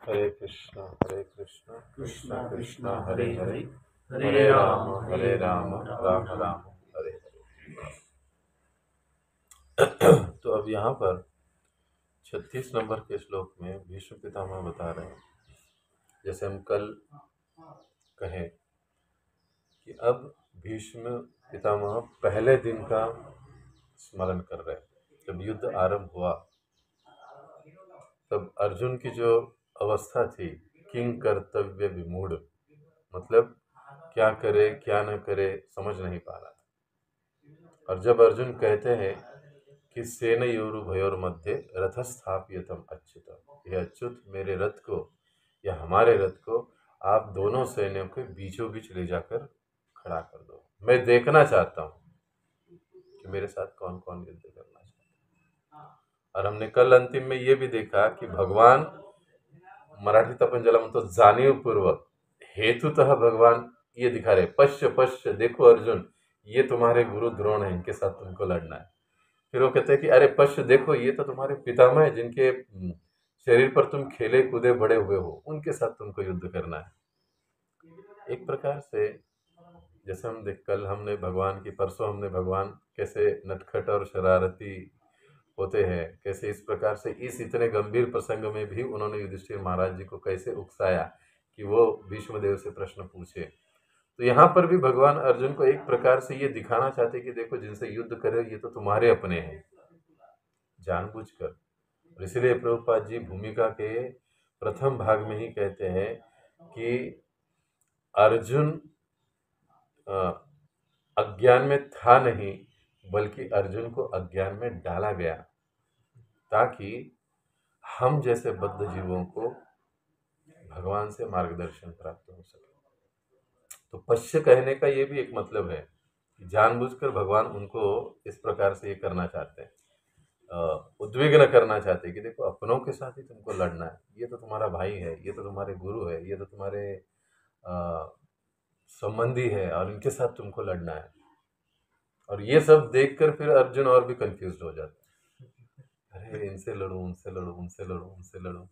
हरे कृष्णा कृष्णा कृष्णा कृष्णा कृष्णा हरे हरे हरे, हरे, हरे हरे राम राम हरे हरे राम राम राम राम राम राम हरे। हरे हरे। तो अब यहाँ पर 36 नंबर के श्लोक में भीष्म पितामह बता रहे हैं, जैसे हम कल कहें कि अब भीष्म पितामह पहले दिन का स्मरण कर रहे हैं। जब युद्ध आरंभ हुआ तब अर्जुन की जो अवस्था थी, किंग कर्तव्य विमूढ़, मतलब क्या करे क्या न करे समझ नहीं पा रहा था। और जब अर्जुन कहते हैं कि सेनयोरुभयोर मध्य रथ स्थापियतम अच्युत, ये अच्युत मेरे रथ को या हमारे रथ को आप दोनों सैन्यों के बीचों बीच ले जाकर खड़ा कर दो, मैं देखना चाहता हूँ कि मेरे साथ कौन कौन युद्ध करना चाहता है। और हमने कल अंतिम में ये भी देखा कि भगवान, मराठीत आपण ज्याला म्हणतो जाणीवपूर्वक, हेतुतः भगवान ये दिखा रहे, पश्य पश्य देखो अर्जुन, ये तुम्हारे गुरु द्रोण है, इनके साथ तुमको लड़ना है। फिर वो कहते हैं कि अरे पश्य देखो, ये तो तुम्हारे पितामह है, जिनके शरीर पर तुम खेले कूदे बड़े हुए हो, उनके साथ तुमको युद्ध करना है। एक प्रकार से जैसे हम देख, कल हमने भगवान की, परसों हमने भगवान कैसे नटखट और शरारती होते हैं, कैसे इस प्रकार से इस इतने गंभीर प्रसंग में भी उन्होंने युधिष्ठिर महाराज जी को कैसे उकसाया कि वो भीष्मदेव से प्रश्न पूछे। तो यहाँ पर भी भगवान अर्जुन को एक प्रकार से ये दिखाना चाहते कि देखो, जिनसे युद्ध करे ये तो तुम्हारे अपने हैं, जानबूझकर। और इसलिए प्रभुपाद जी भूमिका के प्रथम भाग में ही कहते हैं कि अर्जुन अ, अज्ञान में था नहीं, बल्कि अर्जुन को अज्ञान में डाला गया, ताकि हम जैसे बद्ध जीवों को भगवान से मार्गदर्शन प्राप्त हो सके। तो पश्य कहने का ये भी एक मतलब है कि जानबूझकर भगवान उनको इस प्रकार से ये करना चाहते हैं, उद्विग्न करना चाहते हैं कि देखो, अपनों के साथ ही तुमको लड़ना है, ये तो तुम्हारा भाई है, ये तो तुम्हारे गुरु है, ये तो तुम्हारे अ, संबंधी है, और इनके साथ तुमको लड़ना है। और ये सब देखकर फिर अर्जुन और भी कंफ्यूज हो जाता है, अरे इनसे लड़ूं, उनसे लड़ूं, उनसे लड़ूं, उनसे लड़ूं,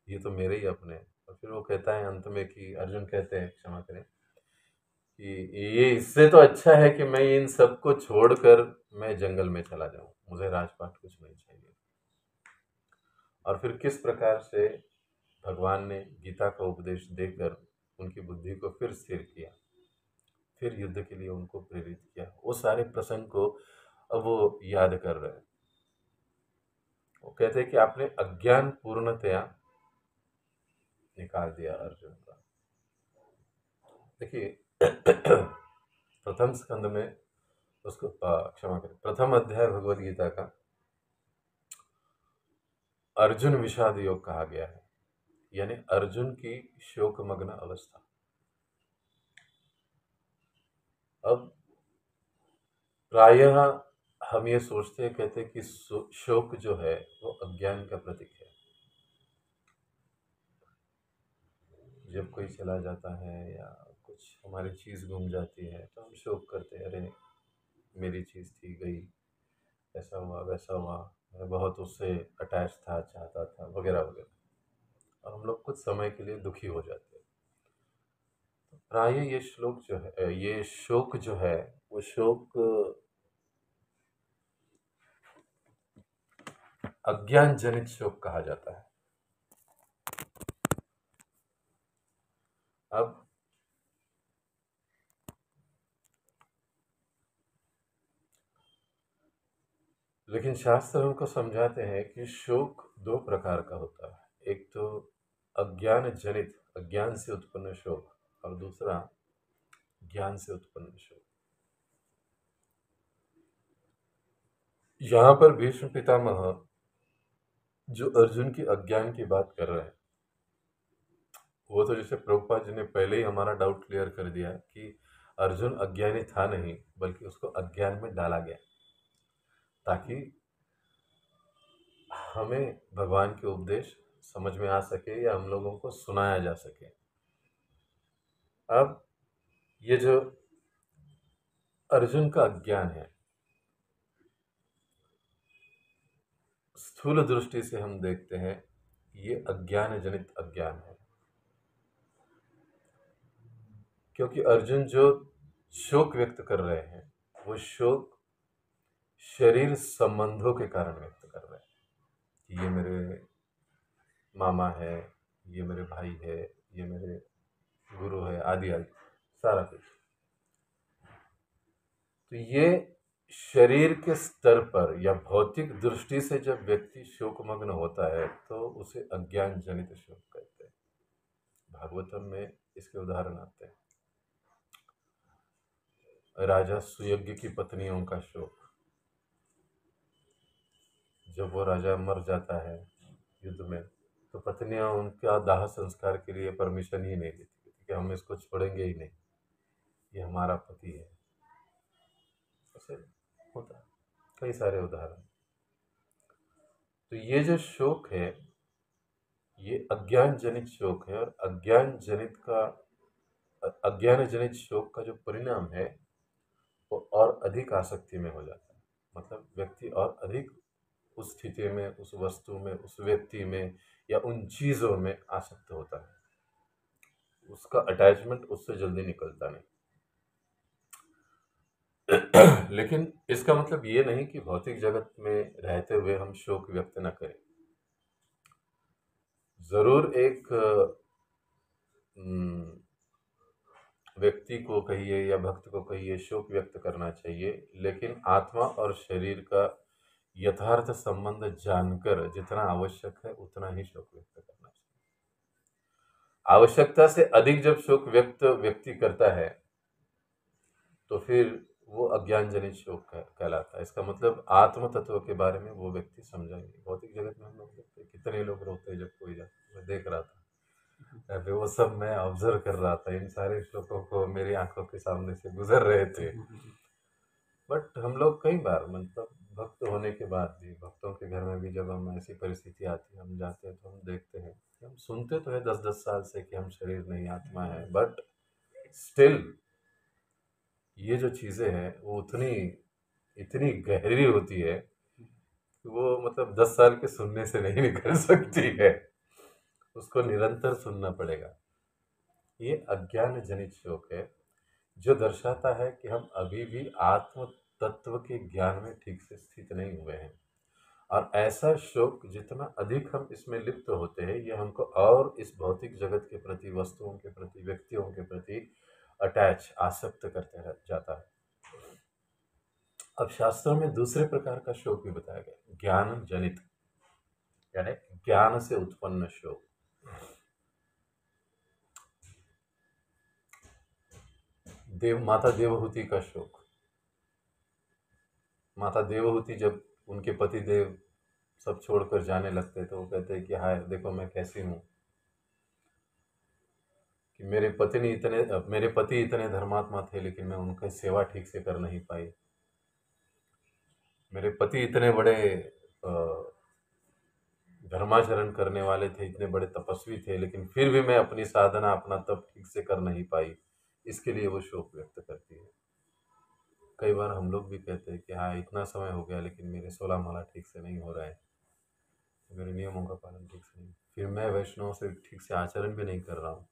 ये तो मेरे ही अपने हैं। और फिर वो कहता है अंत में, कि अर्जुन कहते हैं, क्षमा करें, कि ये इससे तो अच्छा है कि मैं इन सबको छोड़कर मैं जंगल में चला जाऊं, मुझे राजपाट कुछ नहीं चाहिए। और फिर किस प्रकार से भगवान ने गीता का उपदेश देकर उनकी बुद्धि को फिर स्थिर किया, फिर युद्ध के लिए उनको प्रेरित किया, वो सारे प्रसंग को अब वो याद कर रहे हैं। वो कहते हैं कि आपने अज्ञान पूर्णतया निकाल दिया अर्जुन का। देखिए प्रथम स्कंद में उसको क्षमा करें, प्रथम अध्याय भगवद गीता का अर्जुन विषाद योग कहा गया है, यानी अर्जुन की शोकमग्न अवस्था। अब प्रायः हम ये सोचते हैं, कहते हैं कि शोक जो है वो अज्ञान का प्रतीक है। जब कोई चला जाता है या कुछ हमारी चीज़ गुम जाती है तो हम शोक करते हैं, अरे मेरी चीज़ थी गई, ऐसा हुआ वैसा हुआ, मैं बहुत उससे अटैच था, चाहता था, वगैरह वगैरह। और हम लोग कुछ समय के लिए दुखी हो जाते हैं। तो प्राय ये श्लोक जो है, ये शोक जो है, वो शोक अज्ञान जनित शोक कहा जाता है। अब लेकिन शास्त्र हमको समझाते हैं कि शोक दो प्रकार का होता है, एक तो अज्ञान जनित, अज्ञान से उत्पन्न शोक, और दूसरा ज्ञान से उत्पन्न शोक। यहाँ पर भीष्म पितामह जो अर्जुन की अज्ञान की बात कर रहे हैं, वो तो जैसे प्रभुपाद जी ने पहले ही हमारा डाउट क्लियर कर दिया कि अर्जुन अज्ञानी था नहीं, बल्कि उसको अज्ञान में डाला गया, ताकि हमें भगवान के उपदेश समझ में आ सके या हम लोगों को सुनाया जा सके। अब ये जो अर्जुन का अज्ञान है, स्थूल दृष्टि से हम देखते हैं ये अज्ञान जनित अज्ञान है। क्योंकि अर्जुन जो शोक व्यक्त कर रहे हैं वो शोक शरीर संबंधों के कारण व्यक्त कर रहे हैं कि ये मेरे मामा है, ये मेरे भाई है, ये मेरे गुरु है, आदि आदि सारा कुछ। तो ये शरीर के स्तर पर या भौतिक दृष्टि से जब व्यक्ति शोकमग्न होता है तो उसे अज्ञान जनित शोक कहते हैं। भागवतम में इसके उदाहरण आते हैं। राजा सुयज्ञ की पत्नियों का शोक, जब वो राजा मर जाता है युद्ध में तो पत्नियां उनका दाह संस्कार के लिए परमिशन ही नहीं देती कि हम इसको छोड़ेंगे ही नहीं, ये हमारा पति है। ऐसे होता है, कई सारे उदाहरण। तो ये जो शोक है ये अज्ञान जनित शोक है, और अज्ञान जनित शोक का जो परिणाम है वो और अधिक आसक्ति में हो जाता है। मतलब व्यक्ति और अधिक उस स्थिति में, उस वस्तु में, उस व्यक्ति में या उन चीज़ों में आसक्त होता है, उसका अटैचमेंट उससे जल्दी निकलता नहीं। लेकिन इसका मतलब ये नहीं कि भौतिक जगत में रहते हुए हम शोक व्यक्त न करें। जरूर एक व्यक्ति को कहिए या भक्त को कहिए शोक व्यक्त करना चाहिए, लेकिन आत्मा और शरीर का यथार्थ संबंध जानकर जितना आवश्यक है उतना ही शोक व्यक्त करना चाहिए। आवश्यकता से अधिक जब शोक व्यक्ति करता है तो फिर वो अज्ञान जनित शोक कहलाता है। इसका मतलब आत्म तत्व के बारे में वो व्यक्ति समझा नहीं। भौतिक जगत में हम लोग देखते हैं कितने लोग रोते हैं जब कोई जाता है। मैं देख रहा था, अभी वो सब मैं ऑब्जर्व कर रहा था, इन सारे श्लोकों को मेरी आंखों के सामने से गुजर रहे थे। बट हम लोग कई बार मतलब भक्त होने के बाद भी, भक्तों के घर में भी जब हम ऐसी परिस्थिति आती है, हम जाते हैं तो हम देखते हैं कि हम सुनते तो है 10-10 साल से कि हम शरीर नहीं आत्मा है, बट स्टिल ये जो चीज़ें हैं वो इतनी गहरी होती है कि वो मतलब 10 साल के सुनने से नहीं निकल सकती है, उसको निरंतर सुनना पड़ेगा। ये अज्ञान जनित शोक है जो दर्शाता है कि हम अभी भी आत्म तत्व के ज्ञान में ठीक से स्थित नहीं हुए हैं। और ऐसा शोक जितना अधिक हम इसमें लिप्त होते हैं ये हमको और इस भौतिक जगत के प्रति, वस्तुओं के प्रति, व्यक्तियों के प्रति अटैच, आसक्त करते जाता है। अब शास्त्रों में दूसरे प्रकार का शोक भी बताया गया, ज्ञान जनित, यानी ज्ञान से उत्पन्न शोक। माता देवहूति का शोक। माता देवहूति जब उनके पति देव सब छोड़कर जाने लगते तो वो कहते हैं कि हाय देखो मैं कैसी हूँ, कि मेरे पति इतने धर्मात्मा थे लेकिन मैं उनकी सेवा ठीक से कर नहीं पाई। मेरे पति इतने बड़े धर्माचरण करने वाले थे, इतने बड़े तपस्वी थे, लेकिन फिर भी मैं अपनी साधना, अपना तप ठीक से कर नहीं पाई। इसके लिए वो शोक व्यक्त करती है। कई बार हम लोग भी कहते हैं कि हाँ इतना समय हो गया लेकिन मेरे 16 माला ठीक से नहीं हो रहा है, मेरे नियमों का पालन ठीक से नहीं, फिर मैं वैष्णव से ठीक से आचरण भी नहीं कर रहा हूँ।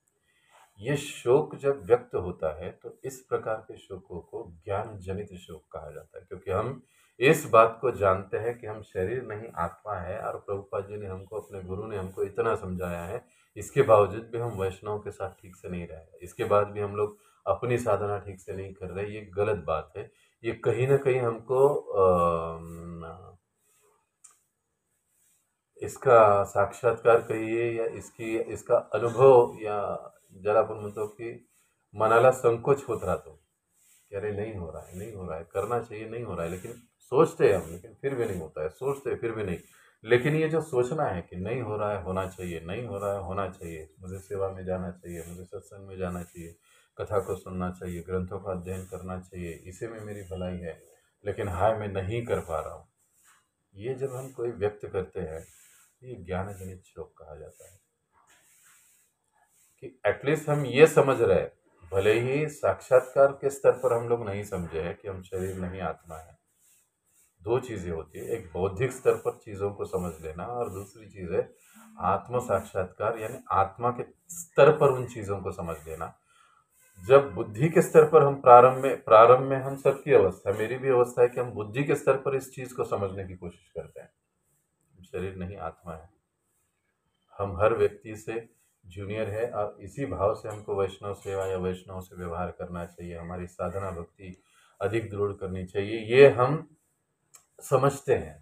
ये शोक जब व्यक्त होता है तो इस प्रकार के शोकों को ज्ञान जनित शोक कहा जाता है, क्योंकि हम इस बात को जानते हैं कि हम शरीर नहीं आत्मा है। और प्रभुपाद जी ने हमको, अपने गुरु ने हमको इतना समझाया है, इसके बावजूद भी हम वैष्णव के साथ ठीक से नहीं रहे, इसके बाद भी हम लोग अपनी साधना ठीक से नहीं कर रहे, ये गलत बात है। ये कहीं ना कहीं हमको इसका साक्षात्कार कहिए या इसका अनुभव, या जरा आपण म्हणतो की मनाला संकोच होत राहतो कि अरे नहीं हो रहा है, नहीं हो रहा है, करना चाहिए, नहीं हो रहा है, लेकिन सोचते हैं हम, लेकिन फिर भी नहीं होता है, सोचते हैं फिर भी नहीं। लेकिन ये जो सोचना है कि नहीं हो रहा है, होना चाहिए, नहीं हो रहा है, होना चाहिए, मुझे सेवा में जाना चाहिए, मुझे सत्संग में जाना चाहिए, कथा को सुनना चाहिए, ग्रंथों का अध्ययन करना चाहिए, इसी में मेरी भलाई है, लेकिन हाय मैं नहीं कर पा रहा हूँ, ये जब हम कोई व्यक्त करते हैं ये ज्ञान जनित शोक कहा जाता है। कि एटलीस्ट हम ये समझ रहे, भले ही साक्षात्कार के स्तर पर हम लोग नहीं समझे हैं कि हम शरीर नहीं आत्मा है, दो चीज़ें होती है, एक बौद्धिक स्तर पर चीज़ों को समझ लेना और दूसरी चीज़ है आत्म साक्षात्कार, यानी आत्मा के स्तर पर उन चीज़ों को समझ लेना। जब बुद्धि के स्तर पर हम प्रारंभ में हम सबकी अवस्था, मेरी भी अवस्था है कि हम बुद्धि के स्तर पर इस चीज़ को समझने की कोशिश करते हैं। शरीर नहीं, आत्मा है। हम हर व्यक्ति से जूनियर है और इसी भाव से हमको वैष्णव सेवा या वैष्णव से व्यवहार करना चाहिए, हमारी साधना भक्ति अधिक दृढ़ करनी चाहिए, ये हम समझते हैं।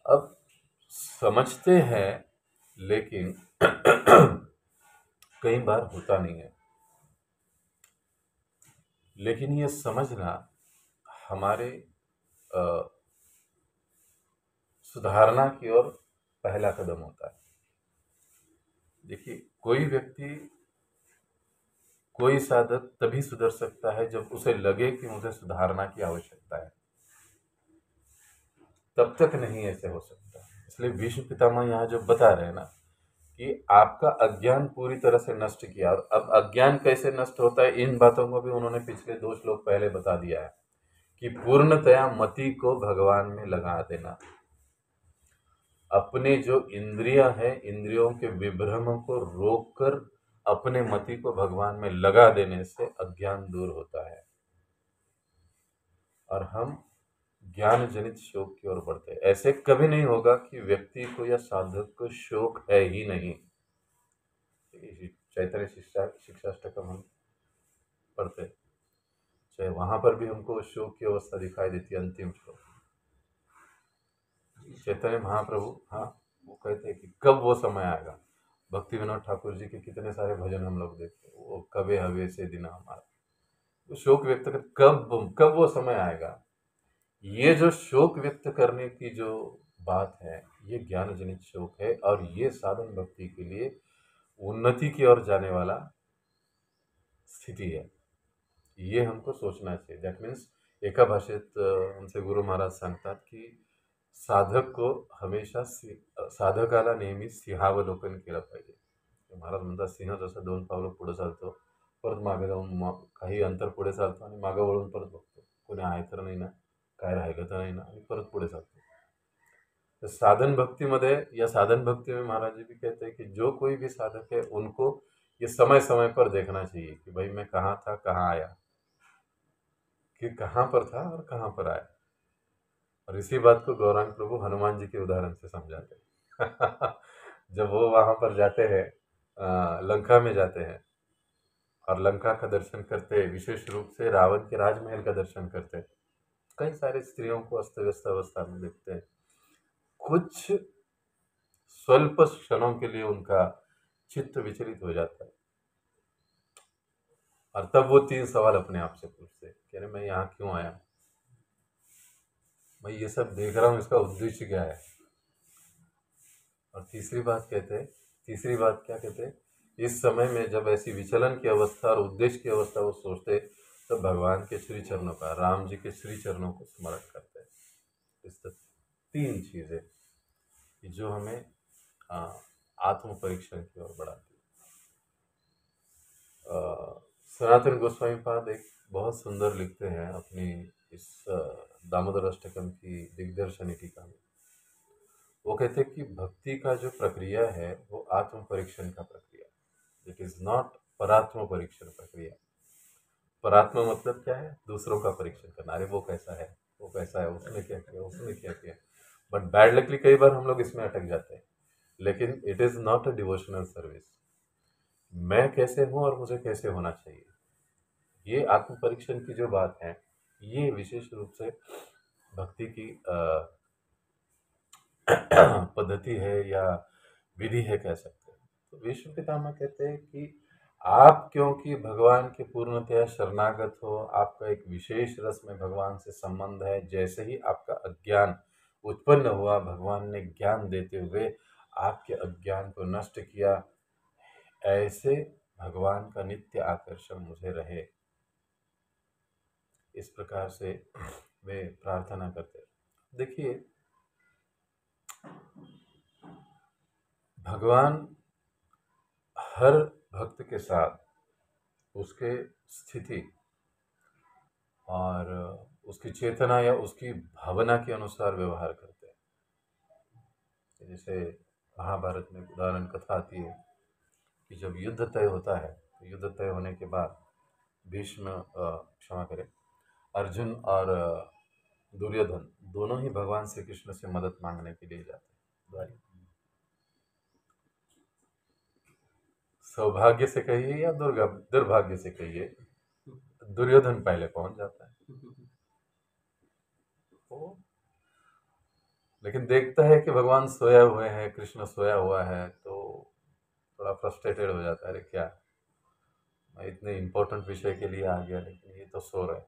अब समझते हैं लेकिन कई बार होता नहीं है। लेकिन ये समझना हमारे सुधारना की ओर पहला कदम होता है। देखिए, कोई व्यक्ति, कोई साधक तभी सुधर सकता है जब उसे लगे कि मुझे सुधारना की आवश्यकता है, तब तक नहीं ऐसे हो सकता। इसलिए भीष्म पितामह यहाँ जो बता रहे हैं ना कि आपका अज्ञान पूरी तरह से नष्ट किया, और अब अज्ञान कैसे नष्ट होता है इन बातों को भी उन्होंने पिछले 2 श्लोक पहले बता दिया है कि पूर्णतया मति को भगवान में लगा देना। अपने जो इंद्रियां हैं, इंद्रियों के विभ्रम को रोककर अपने मति को भगवान में लगा देने से अज्ञान दूर होता है और हम ज्ञान जनित शोक की ओर बढ़ते हैं। ऐसे कभी नहीं होगा कि व्यक्ति को या साधक को शोक है ही नहीं। चैतन्य शिक्षाष्टकम हम पढ़ते, चाहे वहां पर भी हमको शोक की अवस्था दिखाई देती है। अंतिम श्लोक चैतन्य महाप्रभु, हाँ, वो कहते हैं कि कब वो समय आएगा। भक्ति विनोद ठाकुर जी के कितने सारे भजन हम लोग देखते हैं, वो कबे हवे से दिन हमारा, तो शोक व्यक्त कर, कब कब वो समय आएगा। ये जो शोक व्यक्त करने की जो बात है, ये ज्ञान जनित शोक है और ये साधन भक्ति के लिए उन्नति की ओर जाने वाला स्थिति है। ये हमको सोचना चाहिए। दॅट मीन्स एका भाषेत आमचे गुरु महाराज सांगतात की साधक को हमेशा साधकाला नेहमी सिंहावलोकन केलं पाहिजे। महाराज म्हणतात, सिंह जसं 2 पावलं पुढे चालतो, परत मागे जाऊन काही अंतर पुढे चालतो आणि मागे वळून परत बघतो, कोणी आहे तर नाही ना, काय राहिलं तर नाही ना, आणि परत पुढे चालतो। तो साधन भक्ति में, या साधन भक्ति में महाराज जी भी कहते हैं कि जो कोई भी साधक है उनको ये समय समय पर देखना चाहिए कि भाई मैं कहाँ था, कहाँ आया, कि कहाँ पर था और कहाँ पर आया। और इसी बात को गौरांग प्रभु हनुमान जी के उदाहरण से समझाते हैं। जब वो वहां पर जाते हैं, लंका में जाते हैं और लंका का दर्शन करते हैं, विशेष रूप से रावण के राजमहल का दर्शन करते हैं, कई सारे स्त्रियों को अस्त व्यस्त अवस्था में देखते हैं। कुछ स्वल्प क्षणों के लिए उनका चित्त विचलित हो जाता है और तब वो 3 सवाल अपने आप से पूछते हैं कि अरे मैं यहाँ क्यों आया, मैं ये सब देख रहा हूँ, इसका उद्देश्य क्या है। और तीसरी बात क्या कहते हैं, इस समय में जब ऐसी विचलन की अवस्था और उद्देश्य की अवस्था वो सोचते, तो भगवान के श्री चरणों का, राम जी के श्री चरणों को स्मरण करते हैं। इस 3 चीजें जो हमें आत्म परीक्षण की ओर बढ़ाती है। सनातन गोस्वामी पाद एक बहुत सुंदर लिखते हैं अपनी इस दामोदर अष्टकम की दिग्दर्शनी टीका में। वो कहते हैं कि भक्ति का जो प्रक्रिया है वो आत्म परीक्षण का प्रक्रिया, इट इज नॉट परात्म परीक्षण प्रक्रिया। परात्म मतलब क्या है, दूसरों का परीक्षण करना, अरे वो कैसा है, वो कैसा है, उसने क्या किया, उसने क्या किया। बट बैड लकली कई बार हम लोग इसमें अटक जाते हैं। लेकिन it is not a devotional service. मैं कैसे हूं और मुझे कैसे होना चाहिए, ये आत्म परीक्षण की जो बात है, ये विशेष रूप से भक्ति की पद्धति है या विधि है, कह सकते हैं। तो विश्व पितामह कहते हैं कि आप क्योंकि भगवान के पूर्णतया शरणागत हो, आपका एक विशेष रस में भगवान से संबंध है, जैसे ही आपका अज्ञान उत्पन्न हुआ, भगवान ने ज्ञान देते हुए आपके अज्ञान को नष्ट किया। ऐसे भगवान का नित्य आकर्षण मुझे रहे, इस प्रकार से वे प्रार्थना करते। देखिए, भगवान हर भक्त के साथ उसके स्थिति और उसकी चेतना या उसकी भावना के अनुसार व्यवहार करते हैं। जैसे महाभारत में एक उदाहरण कथा आती है कि जब युद्ध तय होता है तो युद्ध तय होने के बाद भीष्म क्षमा करें, अर्जुन और दुर्योधन दोनों ही भगवान श्री कृष्ण से मदद मांगने के लिए जाते हैं द्वारिका। सौभाग्य से कहिए या दुर्भाग्य से कहिए, दुर्योधन पहले पहुंच जाता है। तो लेकिन देखता है कि भगवान सोया हुए हैं, कृष्ण सोया हुआ है, तो थोड़ा फ्रस्ट्रेटेड हो जाता है, अरे क्या, मैं इतने इम्पोर्टेंट विषय के लिए आ गया लेकिन ये तो सो रहे हैं।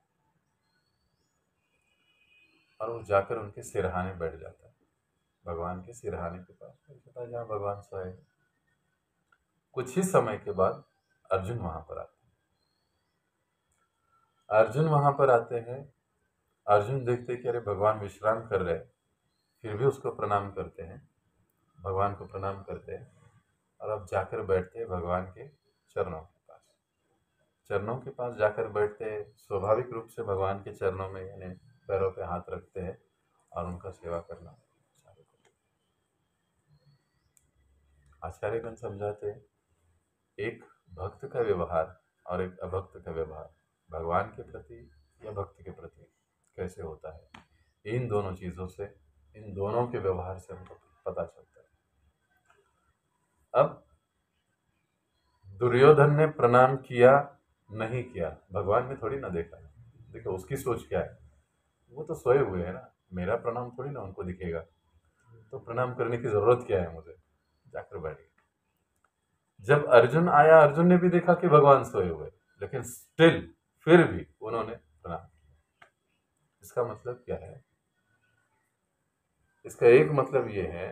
और वो जाकर उनके सिरहाने बैठ जाता है, भगवान के सिरहाने के पास बैठ जाता है जहाँ भगवान सोए। कुछ ही समय के बाद अर्जुन वहां पर आते हैं। अर्जुन वहां पर आते हैं, अर्जुन देखते कि अरे भगवान विश्राम कर रहे हैं, फिर भी उसको प्रणाम करते हैं, भगवान को प्रणाम करते हैं और अब जाकर बैठते हैं भगवान के चरणों के पास। चरणों के पास जाकर बैठते हैं, स्वाभाविक रूप से भगवान के चरणों में यानी पैरों पे हाथ रखते हैं और उनका सेवा करना चालू करते हैं। आचार्यगण समझाते हैं एक भक्त का व्यवहार और एक अभक्त का व्यवहार भगवान के प्रति या भक्त के प्रति कैसे होता है, इन दोनों चीज़ों से, इन दोनों के व्यवहार से हमको पता चलता है। अब दुर्योधन ने प्रणाम किया नहीं किया, भगवान ने थोड़ी ना देखा। देखो उसकी सोच क्या है, वो तो सोए हुए हैं ना, मेरा प्रणाम थोड़ी ना उनको दिखेगा, तो प्रणाम करने की जरूरत क्या है मुझे, जाकर बैठ गए। जब अर्जुन आया, अर्जुन ने भी देखा कि भगवान सोए हुए, लेकिन स्टिल फिर भी उन्होंने प्रणाम किया। इसका मतलब क्या है, इसका एक मतलब ये है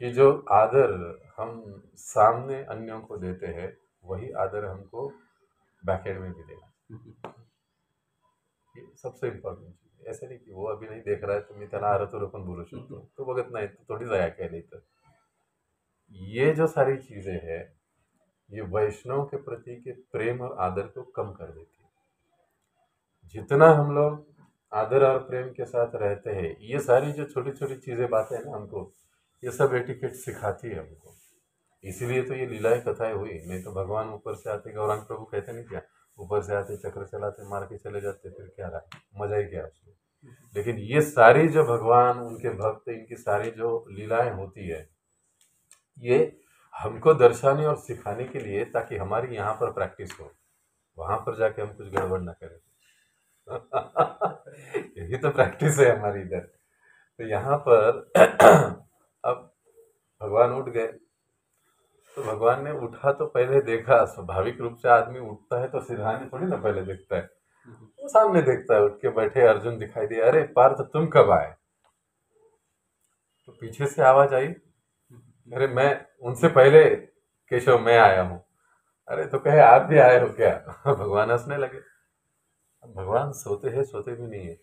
कि जो आदर हम सामने अन्यों को देते हैं वही आदर हमको बैकएंड में भी देना, ये सबसे इम्पॉर्टंट चीज है। ऐसे नहीं कि वो अभी नहीं देख रहा है, तुम्ही त्याला आरतूर पण बोलू शकतो, तो बघत नाही तो थोडी जाया केली। तर ये जो सारी चीजें हैं ये वैष्णव के प्रति के प्रेम और आदर को कम कर देती है। जितना हम लोग आदर और प्रेम के साथ रहते हैं, ये सारी जो छोटी छोटी चीजें बातें हैं ना हमको, ये सब एटिकेट सिखाती है हमको। इसीलिए तो ये लीलाएं कथाएं हुई, नहीं तो भगवान ऊपर से आते, गौरांग प्रभु कहते नहीं क्या, ऊपर से आते चक्र चलाते मार के चले जाते, फिर क्या रहा, मजा ही क्या उसमें। लेकिन ये सारी जो भगवान उनके भक्त इनकी सारी जो लीलाएं होती है, ये हमको दर्शाने और सिखाने के लिए, ताकि हमारी यहाँ पर प्रैक्टिस हो, वहां पर जाके हम कुछ गड़बड़ ना करें। यही तो प्रैक्टिस है हमारी इधर। तो यहाँ पर अब भगवान उठ गए, तो भगवान ने उठा तो पहले देखा, स्वाभाविक रूप से आदमी उठता है तो सिरहाने थोड़ी ना पहले देखता है, वो सामने देखता है, उठ के बैठे अर्जुन दिखाई दिया, अरे पार्थ तुम कब आए। तो पीछे से आवाज आई, अरे मैं उनसे पहले केशव मैं आया हूँ। अरे तो कहे आप भी आए हो क्या। भगवान हंसने लगे। अब भगवान सोते हैं, सोते भी नहीं है,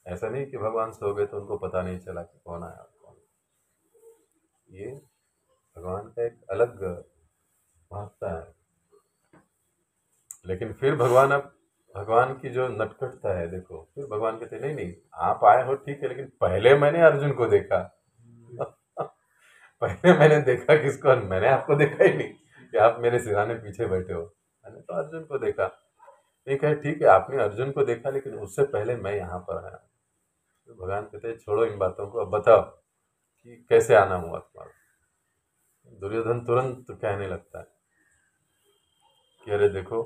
ऐसा नहीं कि भगवान सो गए तो उनको पता नहीं चला कि कौन आया और कौन। ये भगवान का एक अलग महत्ता है। लेकिन फिर भगवान, अब भगवान की जो नटखटता है देखो, फिर भगवान कहते नहीं नहीं आप आए हो ठीक है, लेकिन पहले मैंने अर्जुन को देखा। पहले मैंने देखा किसको, मैंने आपको देखा ही नहीं कि आप मेरे सिरहाने पीछे बैठे हो, मैंने तो अर्जुन को देखा। ये कहे ठीक है आपने अर्जुन को देखा, लेकिन उससे पहले मैं यहाँ पर आया। तो भगवान कहते हैं छोड़ो इन बातों को, अब बताओ कि कैसे आना हुआ तुम्हारा। दुर्योधन तुरंत कहने लगता है कि अरे देखो,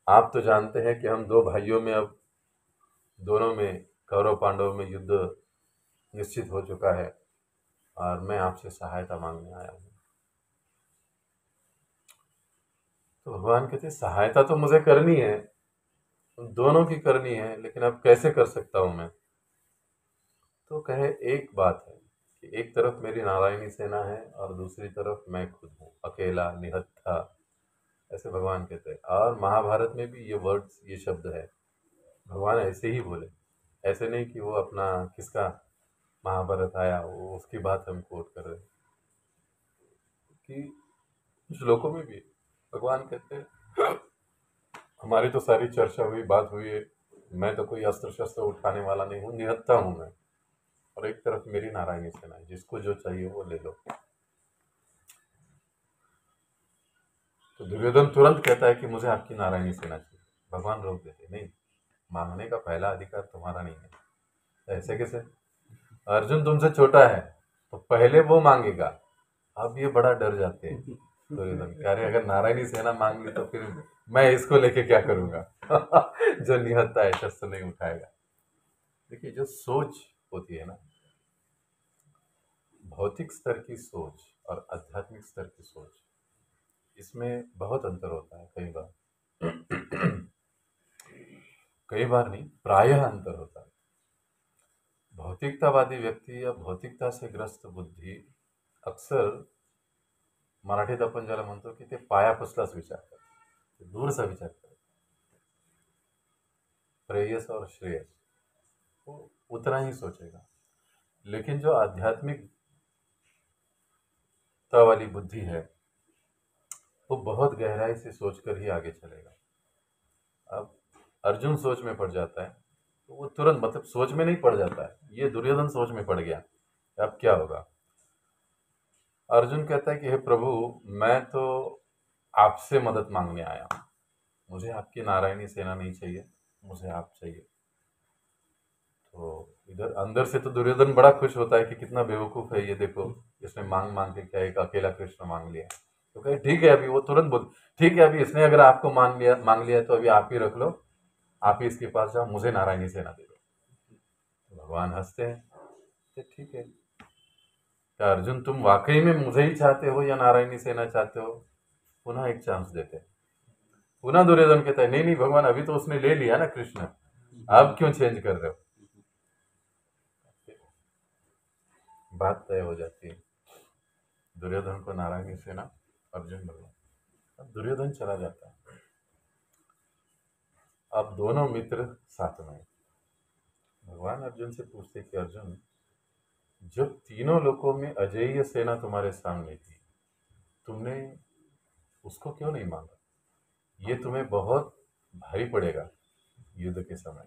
आप तो जानते हैं कि हम दो भाइयों में अब दोनों में, कौरव पांडव में युद्ध निश्चित हो चुका है और मैं आपसे सहायता मांगने आया हूँ। तो भगवान कहते सहायता तो मुझे करनी है, दोनों की करनी है, लेकिन अब कैसे कर सकता हूं मैं। तो कहे एक बात है कि एक तरफ मेरी नारायणी सेना है और दूसरी तरफ मैं खुद हूँ अकेला निहत्था, ऐसे भगवान कहते हैं। और महाभारत में भी ये वर्ड्स, ये शब्द है, भगवान ऐसे ही बोले, ऐसे नहीं कि वो अपना किसका महाभारत आया वो उसकी बात हम कोट कर रहे हैं। कि श्लोकों में भी भगवान कहते हैं, हमारी तो सारी चर्चा हुई, बात हुई है मैं तो कोई अस्त्र शस्त्र उठाने वाला नहीं हूँ, निहत्था हूँ मैं, और एक तरफ मेरी नारायणी सेना है, जिसको जो चाहिए वो ले लो। तो दुर्योधन तुरंत कहता है कि मुझे आपकी नारायणी सेना चाहिए। भगवान रोक देते, नहीं, मांगने का पहला अधिकार तुम्हारा नहीं है। ऐसे कैसे? अर्जुन तुमसे छोटा है, तो पहले वो मांगेगा। अब ये बड़ा डर जाते हैं दुर्योधन, कह रहे अगर नारायणी सेना मांग ली तो फिर मैं इसको लेके क्या करूंगा जो निहत्था है, शस्त्र नहीं उठाएगा। देखिए, जो सोच होती है ना, भौतिक स्तर की सोच और आध्यात्मिक स्तर की सोच, इसमें बहुत अंतर होता है। कई बार कई बार नहीं, प्रायः अंतर होता है। भौतिकतावादी व्यक्ती या भौतिकता से ग्रस्त बुद्धी अक्सर, मराठीत आपण ज्याला म्हणतो की ते पायापासलाच विचार करतात, दूरचा विचार करतात, प्रेयस और श्रेयस वो उतना ही सोचेगा। लेकिन जो आध्यात्मिकता वाली बुद्धि है, वो बहुत गहराई से सोचकर ही आगे चलेगा। अब अर्जुन सोच में पड़ जाता है, तो वो तुरंत, मतलब सोच में नहीं पड़ जाता है, ये दुर्योधन सोच में पड़ गया, अब क्या होगा। अर्जुन कहता है कि हे प्रभु, मैं तो आपसे मदद मांगने आया हूं, मुझे आपकी नारायणी सेना नहीं चाहिए, मुझे आप चाहिए। तो इधर अंदर से तो दुर्योधन बड़ा खुश होता है कि कितना बेवकूफ है ये, देखो इसने मांग मांग के क्या एक अकेला कृष्ण मांग लिया। तो कहे ठीक है, अभी वो तुरंत बोल, ठीक है, अभी इसने अगर आपको मांग लिया तो अभी आप ही रख लो, आप ही इसके पास जाओ, मुझे नारायणी सेना दे दो। तो भगवान हंसते हैं कि ठीक है, क्या अर्जुन तुम वाकई में मुझे ही चाहते हो या नारायणी सेना चाहते हो? पुनः एक चांस देते हैं। पुनः दुर्योधन कहता है नहीं नहीं भगवान, अभी तो उसने ले लिया ना कृष्ण, अब क्यों चेंज कर रहे हो? बात तय हो जाती है, दुर्योधन को नारायणी सेना, अर्जुन भगवान। अब दुर्योधन चला जाता है, अब दोनों मित्र साथ में। भगवान अर्जुन से पूछते कि अर्जुन, जब तीनों लोकों में अजेय सेना तुम्हारे सामने थी, तुमने उसको क्यों नहीं मांगा? ये तुम्हें बहुत भारी पड़ेगा युद्ध के समय,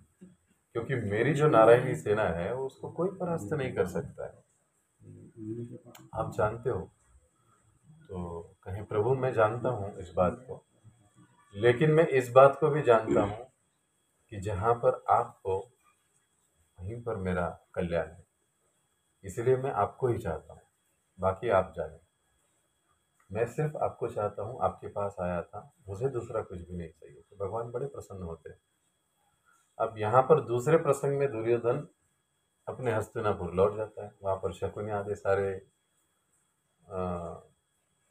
क्योंकि मेरी जो नारायणी सेना है उसको कोई परास्त नहीं कर सकता है, आप जानते हो। तो कहीं प्रभु, मैं जानता हूँ इस बात को, लेकिन मैं इस बात को भी जानता हूँ कि जहाँ पर आप हो वहीं पर मेरा कल्याण है, इसलिए मैं आपको ही चाहता हूँ, बाकी आप जाने। मैं सिर्फ आपको चाहता हूँ, आपके पास आया था, मुझे दूसरा कुछ भी नहीं चाहिए। तो भगवान बड़े प्रसन्न होते हैं। अब यहाँ पर दूसरे प्रसंग में दुर्योधन अपने हस्तिनापुर लौट जाता है, वहाँ पर शकुनी आदि सारे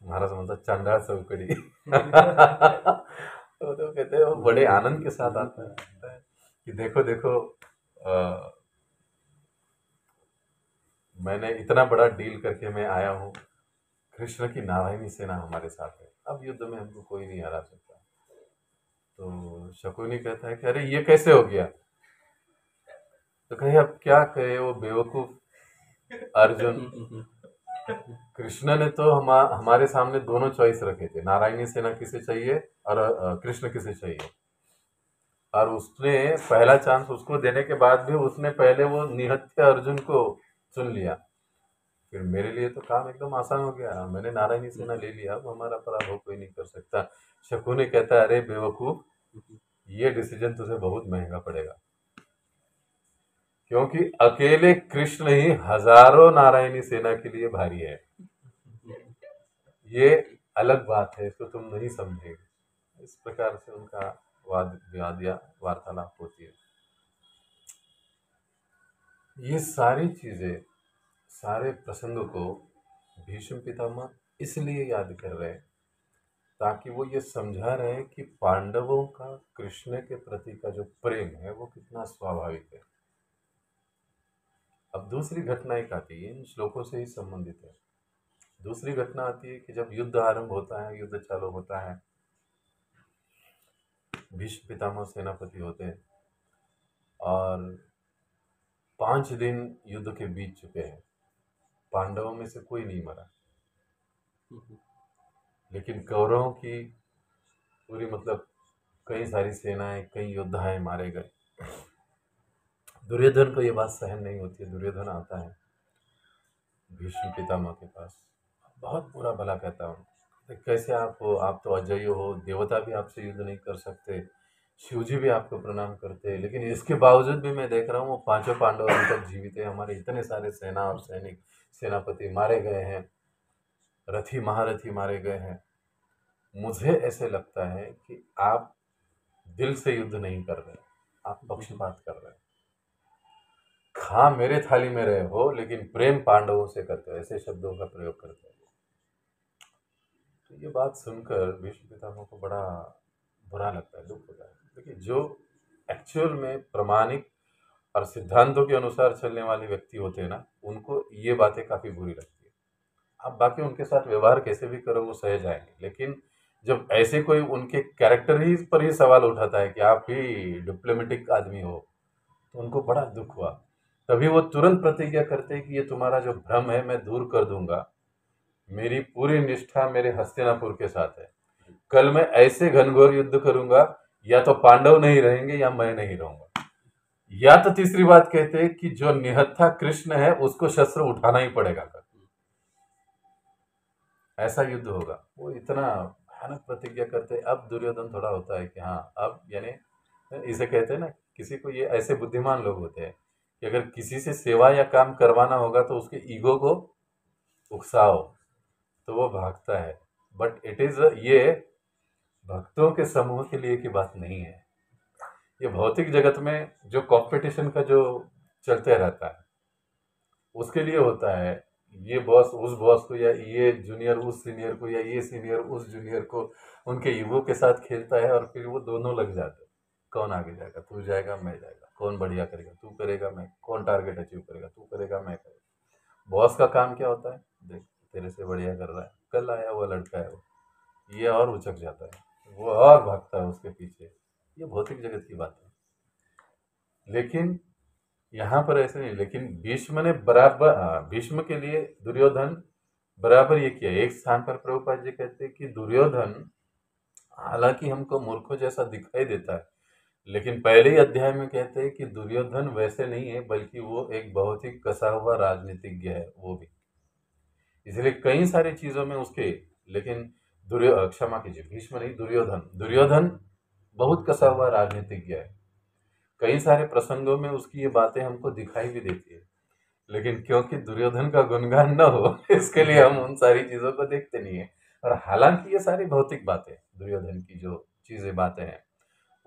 महाराज म्हणतात चांडाळ चौकड़ी तो कहते हैं, वो बड़े आनंद के साथ आता है कि देखो देखो, आ, मैंने इतना बड़ा डील करके मैं आया हूँ, कृष्ण की नारायणी सेना हमारे साथ है, अब युद्ध में हमको कोई नहीं हरा सकता। तो शकुनी कहता है कि अरे ये कैसे हो गया? तो कहे अब क्या कहे वो बेवकूफ अर्जुन, कृष्ण ने तो हमारे सामने दोनों चॉइस रखे थे, नारायणी सेना किसे चाहिए और कृष्ण किसे चाहिए, और उसने पहला चांस उसको देने के बाद भी उसने पहले वो निहत्थे अर्जुन को चुन लिया। फिर मेरे लिए तो काम एकदम आसान हो गया, मैंने नारायणी सेना ले लिया, अब हमारा पराभव कोई नहीं कर सकता। शकुनी कहता है अरे बेवकूफ, ये डिसीजन तुझे बहुत महंगा पड़ेगा, क्योंकि अकेले कृष्ण ही हजारों नारायणी सेना के लिए भारी है, ये अलग बात है, इसको तुम नहीं समझेगे। इस प्रकार से उनका वाद विवाद या वार्तालाप होती है। ये सारी चीजें, सारे प्रसंग को भीष्म पितामह इसलिए याद कर रहे हैं ताकि वो ये समझा रहे हैं कि पांडवों का कृष्ण के प्रति का जो प्रेम है वो कितना स्वाभाविक है। अब दूसरी घटना एक आती है, इन श्लोकों से ही संबंधित है। दूसरी घटना आती है कि जब युद्ध आरंभ होता है, युद्ध चालू होता है, भीष्म पितामह सेनापति होते हैं और 5 दिन युद्ध के बीत चुके हैं, पांडवों में से कोई नहीं मरा, लेकिन कौरवों की पूरी, मतलब कई सारी सेनाएं, कई योद्धाएं मारे गए। दुर्योधन को ये बात सहन नहीं होती है। दुर्योधन आता है भीष्म पितामह के पास, बहुत बुरा भला कहता हूँ, कैसे आप हो, आप तो अजय हो, देवता भी आपसे युद्ध नहीं कर सकते, शिव जी भी आपको प्रणाम करते हैं, लेकिन इसके बावजूद भी मैं देख रहा हूँ वो पांचों पांडव अभी तक जीवित है, हमारे इतने सारे सेना और सैनिक सेनापति मारे गए हैं, रथी महारथी मारे गए हैं। मुझे ऐसे लगता है कि आप दिल से युद्ध नहीं कर रहे, आप पक्षपात कर रहे हैं। खा मेरे थाली में रहे हो लेकिन प्रेम पांडवों से करते हो, ऐसे शब्दों का प्रयोग करते हो। तो ये बात सुनकर भीष्म पितामह को बड़ा बुरा लगता है, दुख होता है। देखिए, जो एक्चुअल में प्रमाणिक और सिद्धांतों के अनुसार चलने वाले व्यक्ति होते हैं ना, उनको ये बातें काफी बुरी लगती है। आप बाकी उनके साथ व्यवहार कैसे भी करो वो सह जाएंगे, लेकिन जब ऐसे कोई उनके कैरेक्टर ही पर ही सवाल उठाता है कि आप ही डिप्लोमेटिक आदमी हो, तो उनको बड़ा दुख हुआ। तभी वो तुरंत प्रतिज्ञा करते हैं कि ये तुम्हारा जो भ्रम है मैं दूर कर दूंगा, मेरी पूरी निष्ठा मेरे हस्तिनापुर के साथ है, कल मैं ऐसे घनघोर युद्ध करूंगा, या तो पांडव नहीं रहेंगे या मैं नहीं रहूंगा। या तो तीसरी बात कहते हैं कि जो निहत्था कृष्ण है उसको शस्त्र उठाना ही पड़ेगा कल, ऐसा युद्ध होगा। वो इतना भयानक प्रतिज्ञा करते हैं। अब दुर्योधन थोड़ा होता है कि हाँ, अब यानी इसे कहते हैं ना, किसी को ये ऐसे बुद्धिमान लोग होते हैं कि अगर किसी से सेवा या काम करवाना होगा तो उसके ईगो को उकसाओ तो वो भागता है। बट इट इज ये भक्तों के समूह के लिए की बात नहीं है। ये भौतिक जगत में जो कंपटीशन का जो चलते रहता है उसके लिए होता है। ये बॉस उस बॉस को, या ये जूनियर उस सीनियर को, या ये सीनियर उस जूनियर को उनके ईगो के साथ खेलता है, और फिर वो दोनों लग जाते हैं। कौन आगे जाएगा, तू जाएगा मैं जाएगा, कौन बढ़िया करेगा तू करेगा मैं, कौन टारगेट अचीव करेगा तू करेगा मैं करेगा। बॉस का काम क्या होता है, देख तेरे से बढ़िया कर रहा है, कल आया वो लड़का है वो, ये और उचक जाता है, वो और भागता है उसके पीछे। ये भौतिक जगत की बात है। लेकिन यहाँ पर ऐसे नहीं, लेकिन भीष्म ने बराबर, भीष्म के लिए दुर्योधन बराबर ये किया। एक स्थान पर प्रभुपाद जी कहते हैं कि दुर्योधन हालांकि हमको मूर्खों जैसा दिखाई देता है, लेकिन पहले ही अध्याय में कहते हैं कि दुर्योधन वैसे नहीं है, बल्कि वो एक बहुत ही कसा हुआ राजनीतिज्ञ है वो भी। इसलिए कई सारी चीजों में उसके, लेकिन क्षमा कीजिए, भीष्म नहीं, दुर्योधन, दुर्योधन बहुत कसा हुआ राजनीतिज्ञ है। कई सारे प्रसंगों में उसकी ये बातें हमको दिखाई भी देती है, लेकिन क्योंकि दुर्योधन का गुणगान न हो इसके लिए हम उन सारी चीजों को देखते नहीं है। और हालांकि ये सारी भौतिक बातें, दुर्योधन की जो चीजें बातें हैं,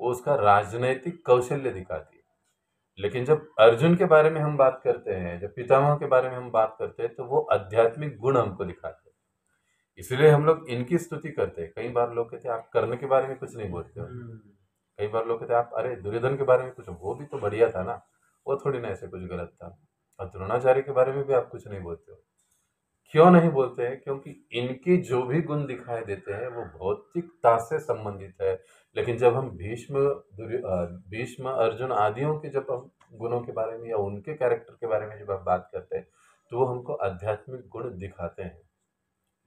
वो उसका राजनैतिक कौशल्य दिखाती है। लेकिन जब अर्जुन के बारे में हम बात करते हैं, जब पितामह के बारे में हम बात करते हैं, तो वो आध्यात्मिक गुण हमको दिखाते हैं। इसलिए हम लोग इनकी स्तुति करते हैं। कई बार लोग कहते हैं आप कर्ण के बारे में कुछ नहीं बोलते हो, कई बार लोग कहते हैं आप अरे दुर्योधन के बारे में कुछ, वो भी तो बढ़िया था ना, वो थोड़ी ना ऐसे कुछ गलत था। और द्रोणाचार्य के बारे में भी आप कुछ नहीं बोलते हो। क्यों नहीं बोलते हैं? क्योंकि इनके जो भी गुण दिखाई देते हैं वो भौतिकता से संबंधित है। लेकिन जब हम भीष्म अर्जुन आदियों के जब हम गुणों के बारे में या उनके कैरेक्टर के बारे में जब हम बात करते हैं, तो वो हमको आध्यात्मिक गुण दिखाते हैं,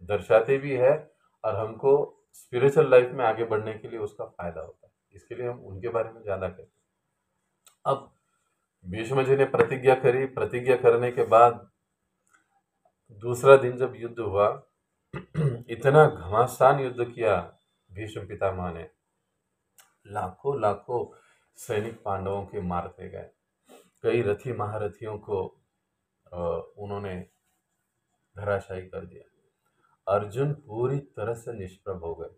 दर्शाते भी है, और हमको स्पिरिचुअल लाइफ में आगे बढ़ने के लिए उसका फायदा होता है। इसके लिए हम उनके बारे में ज्यादा कहते हैं। अब भीष्म जी ने प्रतिज्ञा करी, प्रतिज्ञा करने के बाद दूसरा दिन जब युद्ध हुआ, इतना घमासान युद्ध किया भीष्म पितामह ने, लाखों लाखों सैनिक पांडवों के मारते गए, कई रथी महारथियों को उन्होंने धराशायी कर दिया। अर्जुन पूरी तरह से निष्प्रभ हो गए।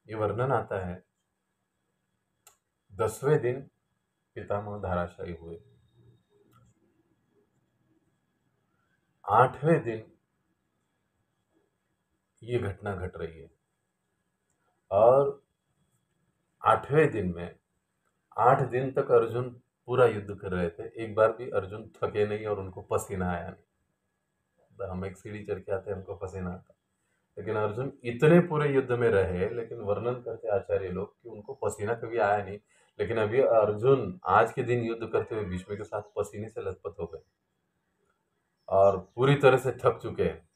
ये वर्णन आता है 10वें दिन पितामह धराशायी हुए, 8वें दिन ये घटना घट रही है, और 8वें दिन में 8 दिन तक अर्जुन पूरा युद्ध कर रहे थे। एक बार भी अर्जुन थके नहीं और उनको पसीना आया नहीं। हम एक सीढ़ी चढ़ के आते हैं, हमको पसीना आता, लेकिन अर्जुन इतने पूरे युद्ध में रहे, लेकिन वर्णन करते आचार्य लोग कि उनको पसीना कभी आया नहीं। लेकिन अभी अर्जुन आज के दिन युद्ध करते हुए भीष्म के साथ पसीने से लथपथ हो गए और पूरी तरह से थक चुके हैं।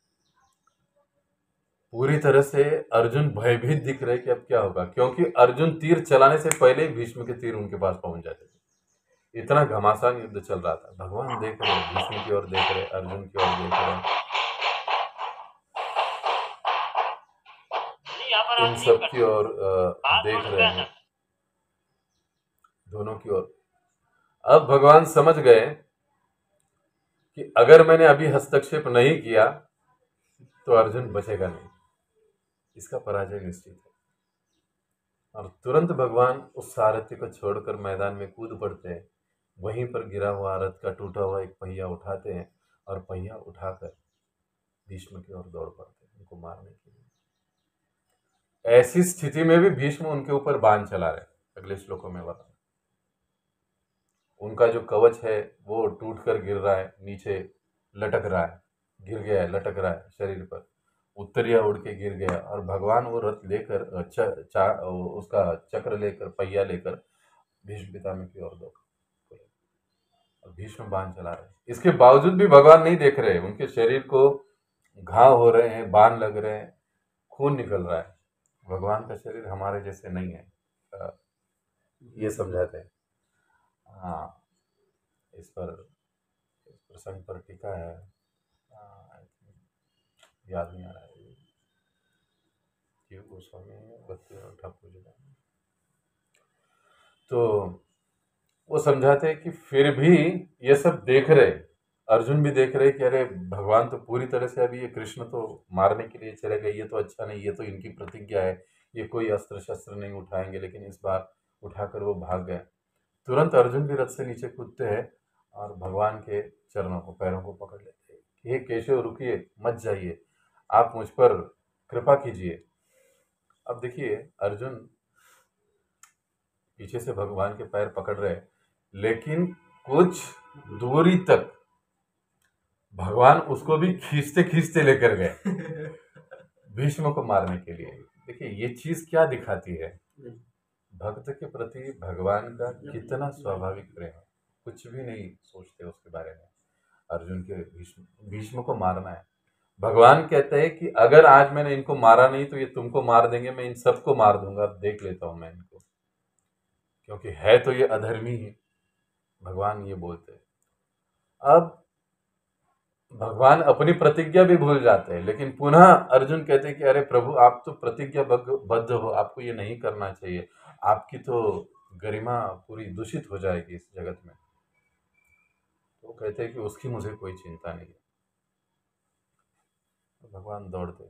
पूरी तरह से अर्जुन भयभीत दिख रहे कि अब क्या होगा, क्योंकि अर्जुन तीर चलाने से पहले ही भीष्म के तीर उनके पास पहुंच जाते थे। इतना घमासान युद्ध चल रहा था, भगवान देख रहे, भीष्म की ओर देख रहे, अर्जुन की ओर देख रहे, इन सब की ओर देख रहे हैं, दोनों की ओर। अब भगवान समझ गए कि अगर मैंने अभी हस्तक्षेप नहीं किया तो अर्जुन बचेगा नहीं, इसका पराजय निश्चित है। और तुरंत भगवान उस सारथी को छोड़कर मैदान में कूद पड़ते हैं, वहीं पर गिरा हुआ रथ का टूटा हुआ एक पहिया उठाते हैं और पहिया उठाकर भीष्म की ओर दौड़ पड़ते हैं उनको मारने के लिए। ऐसी स्थिति में भी भीष्म उनके ऊपर बाण चला रहे, अगले श्लोकों में बता, उनका जो कवच है वो टूट कर गिर रहा है, नीचे लटक रहा है, गिर गया है, लटक रहा है शरीर पर, उत्तरिया उड़ के गिर गया। और भगवान वो रथ लेकर उसका चक्र लेकर, पहिया लेकर भीष्म पितामह की ओर दौड़, और भीष्म बाण चला रहे। इसके बावजूद भी भगवान नहीं देख रहे, उनके शरीर को घाव हो रहे हैं, बाण लग रहे हैं, खून निकल रहा है। भगवान का शरीर हमारे जैसे नहीं है, ये समझाते हैं। हाँ, इस प्रसंग पर टीका है, याद नहीं आ रहा है, जीव गोस्वामी भक्ति ठाकुर जी का। तो वो समझाते हैं कि फिर भी ये सब देख रहे, अर्जुन भी देख रहे कि अरे भगवान तो पूरी तरह से अभी ये कृष्ण तो मारने के लिए चले गए, ये तो अच्छा नहीं, ये तो इनकी प्रतिज्ञा है, ये कोई अस्त्र शस्त्र नहीं उठाएंगे, लेकिन इस बार उठाकर वो भाग गए। तुरंत अर्जुन भी रथ से नीचे कूदते हैं और भगवान के चरणों को, पैरों को पकड़ लेते हैं कि हे केशव रुकिए, मत जाइए, आप मुझ पर कृपा कीजिए। अब देखिए, अर्जुन पीछे से भगवान के पैर पकड़ रहे, लेकिन कुछ दूरी तक भगवान उसको भी खींचते खींचते लेकर गए भीष्म को मारने के लिए। देखिए ये चीज क्या दिखाती है, भक्त के प्रति भगवान का कितना स्वाभाविक प्रेम है, कुछ भी नहीं सोचते उसके बारे में। अर्जुन के भीष्म को मारना है, भगवान कहते हैं कि अगर आज मैंने इनको मारा नहीं तो ये तुमको मार देंगे, मैं इन सबको मार दूंगा, देख लेता हूं मैं इनको, क्योंकि है तो ये अधर्मी ही, भगवान ये बोलते हैं। अब भगवान अपनी प्रतिज्ञा भी भूल जाते हैं, लेकिन पुनः अर्जुन कहते हैं कि अरे प्रभु, आप तो प्रतिज्ञा बद्ध हो, आपको ये नहीं करना चाहिए, आपकी तो गरिमा पूरी दूषित हो जाएगी इस जगत में। तो कहते हैं कि उसकी मुझे कोई चिंता नहीं है। तो भगवान दौड़ते,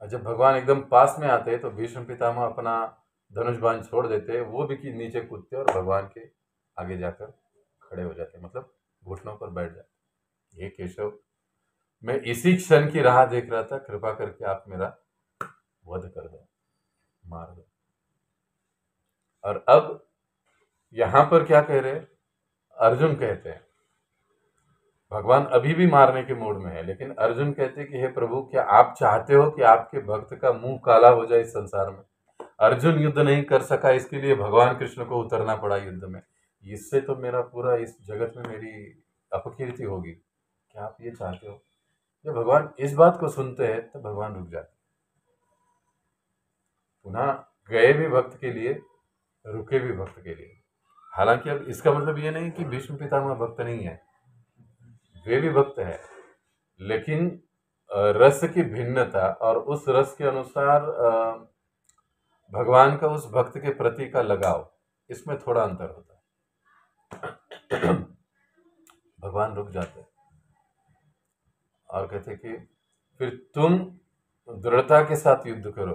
और जब भगवान एकदम पास में आते हैं तो भीष्म पितामह अपना धनुष बाण छोड़ देते हैं, वो भी कि नीचे कूदते और भगवान के आगे जाकर खड़े हो जाते, मतलब घुटनों पर बैठ जाते। ये केशव, मैं इसी क्षण की राह देख रहा था, कृपा करके आप मेरा वध कर दो, मार दो। और अब यहां पर क्या कह रहे, अर्जुन कहते हैं, भगवान अभी भी मारने के मूड में है, लेकिन अर्जुन कहते हैं कि हे प्रभु, क्या आप चाहते हो कि आपके भक्त का मुंह काला हो जाए इस संसार में? अर्जुन युद्ध नहीं कर सका, इसके लिए भगवान कृष्ण को उतरना पड़ा युद्ध में, इससे तो मेरा पूरा इस जगत में मेरी अपकीर्ति होगी, क्या आप ये चाहते हो? जब भगवान इस बात को सुनते हैं तो भगवान रुक जाते, पुनः गए भी भक्त के लिए, रुके भी भक्त के लिए। हालांकि अब इसका मतलब ये नहीं कि भीष्म पितामह भक्त नहीं है, वे भी भक्त है, लेकिन रस की भिन्नता और उस रस के अनुसार भगवान का उस भक्त के प्रति का लगाव, इसमें थोड़ा अंतर होता है। भगवान रुक जाते और कहते कि फिर तुम दृढ़ता के साथ युद्ध करो,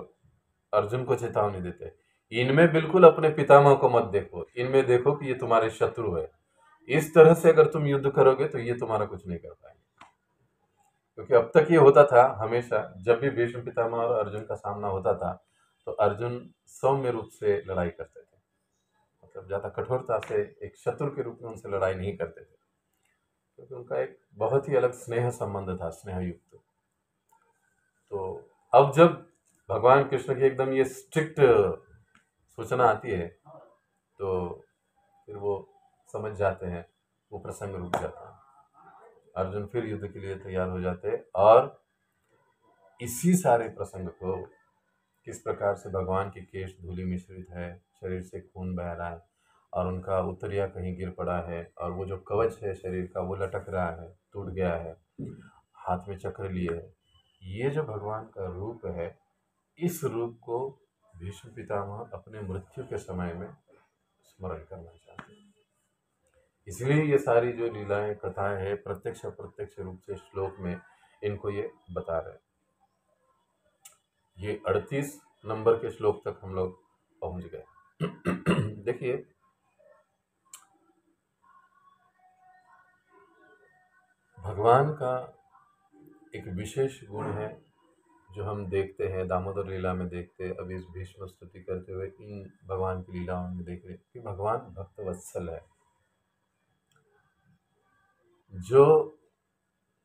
अर्जुन को चेतावनी देते, इनमें बिल्कुल अपने पितामह को मत देखो, इनमें देखो कि ये तुम्हारे शत्रु है, इस तरह से अगर तुम युद्ध करोगे तो ये तुम्हारा कुछ नहीं कर पाएंगे। क्योंकि अब तक ये होता था, हमेशा जब भी भीष्म पितामह और अर्जुन का सामना होता था तो अर्जुन सौम्य रूप से लड़ाई करते थे, मतलब ज्यादा कठोरता से एक शत्रु के रूप में उनसे लड़ाई नहीं करते थे, क्योंकि उनका एक बहुत ही अलग स्नेह संबंध था, स्नेह युक्त। तो अब जब भगवान कृष्ण की एकदम ये स्ट्रिक्ट सूचना आती है तो फिर वो समझ जाते हैं, वो प्रसंग रुक जाता है, अर्जुन फिर युद्ध के लिए तैयार हो जाते हैं। और इसी सारे प्रसंग को, किस प्रकार से भगवान के केश धूलि मिश्रित है, शरीर से खून बह रहा है, और उनका उत्तरिया कहीं गिर पड़ा है और वो जो कवच है शरीर का वो लटक रहा है, टूट गया है, हाथ में चक्र लिए है। ये जो भगवान का रूप है, इस रूप को भीष्म पितामह अपने मृत्यु के समय में स्मरण करना चाहते हैं। इसलिए ये सारी जो लीलाएं कथाएं हैं प्रत्यक्ष अप्रत्यक्ष रूप से श्लोक में इनको ये बता रहे हैं। ये 38 नंबर के श्लोक तक हम लोग पहुंच गए। देखिए, भगवान का एक विशेष गुण है जो हम देखते हैं, दामोदर लीला में देखते हैं, अभी इस भीष्म स्तुति करते हुए इन भगवान की लीलाओं में देख रहे कि भगवान भक्त वत्सल है। जो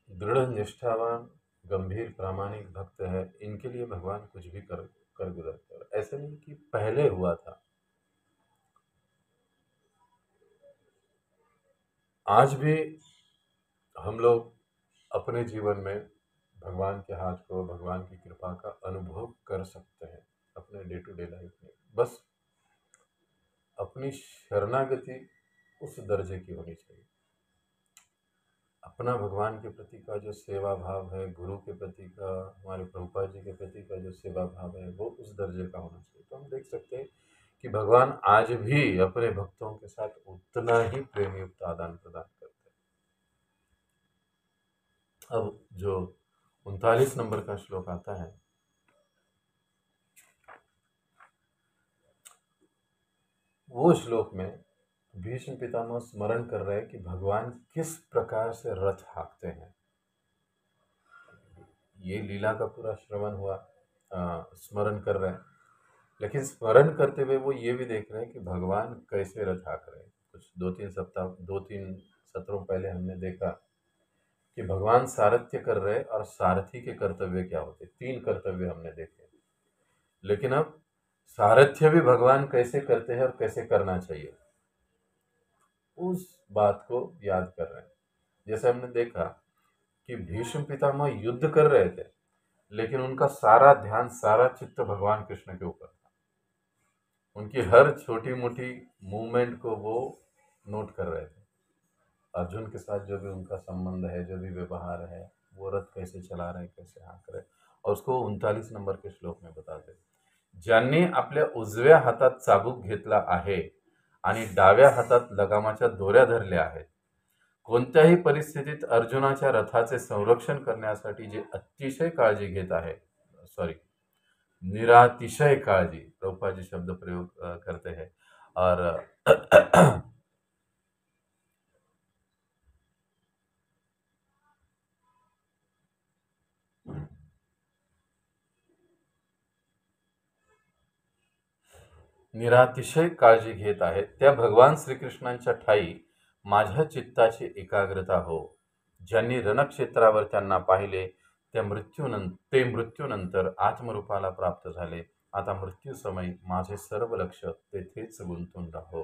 दृढ़ निष्ठावान गंभीर प्रामाणिक भक्त है, इनके लिए भगवान कुछ भी कर गुजरते हैं। ऐसे नहीं कि पहले हुआ था, आज भी हम लोग अपने जीवन में भगवान के हाथ को, भगवान की कृपा का अनुभव कर सकते हैं अपने डे टू डे लाइफ में। बस अपनी शरणागति उस दर्जे की होनी चाहिए। अपना भगवान के प्रति का जो सेवा भाव है, गुरु के प्रति का, हमारे प्रभुपाद जी के प्रति का जो सेवा भाव है, वो उस दर्जे का होना चाहिए। तो हम देख सकते हैं कि भगवान आज भी अपने भक्तों के साथ उतना ही प्रेम युक्त आदान प्रदान करते हैं। अब जो 39 नंबर का श्लोक आता है, वो श्लोक में भीष्म पितामह स्मरण कर रहे हैं कि भगवान किस प्रकार से रथ हाँकते हैं। ये लीला का पूरा श्रवण हुआ, स्मरण कर रहे हैं, लेकिन स्मरण करते हुए वो ये भी देख रहे हैं कि भगवान कैसे रथ हाँक रहे हैं। कुछ 2-3 सत्रों पहले हमने देखा कि भगवान सारथ्य कर रहे और सारथी के कर्तव्य क्या होते। 3 कर्तव्य हमने देखे, लेकिन अब सारथ्य भी भगवान कैसे करते हैं और कैसे करना चाहिए, उस बात को याद कर रहे हैं। जैसे हमने देखा कि भीष्म पितामह युद्ध कर रहे थे, लेकिन उनका सारा ध्यान, सारा चित्त भगवान कृष्ण के ऊपर था। उनकी हर छोटी मोटी मूवमेंट को वो नोट कर रहे थे। अर्जुन के साथ जो भी उनका संबंध है, जो भी व्यवहार है, वो रथ कैसे चला रहे, कैसे हाँक रहे, और उसको 39 नंबर के श्लोक में बताते। ज्यांनी आपल्या उजव्या हातात चाबूक घेतला आहे आणि डाव्या हातात लगामाच्या दोऱ्या धरल्या आहेत, कोणत्याही परिस्थितीत अर्जुनाच्या रथाचे संरक्षण करण्यासाठी जे अतिशय काळजी घेत आहे, सॉरी, निरातिशय काळजी, प्रभुपाद जी शब्द प्रयोग करते हैं। और निरातिशय काळजी घेत आहेत, त्या भगवान श्रीकृष्णांच्या ठाई माझ्या चित्ताची एकाग्रता हो। ज्यांनी रणक्षेत्रावर त्यांना पाहिले ते मृत्यूनंतर आत्मरूपाला प्राप्त झाले। आता मृत्यूसमयी माझे सर्व लक्ष तेथेच गुंतून राहो।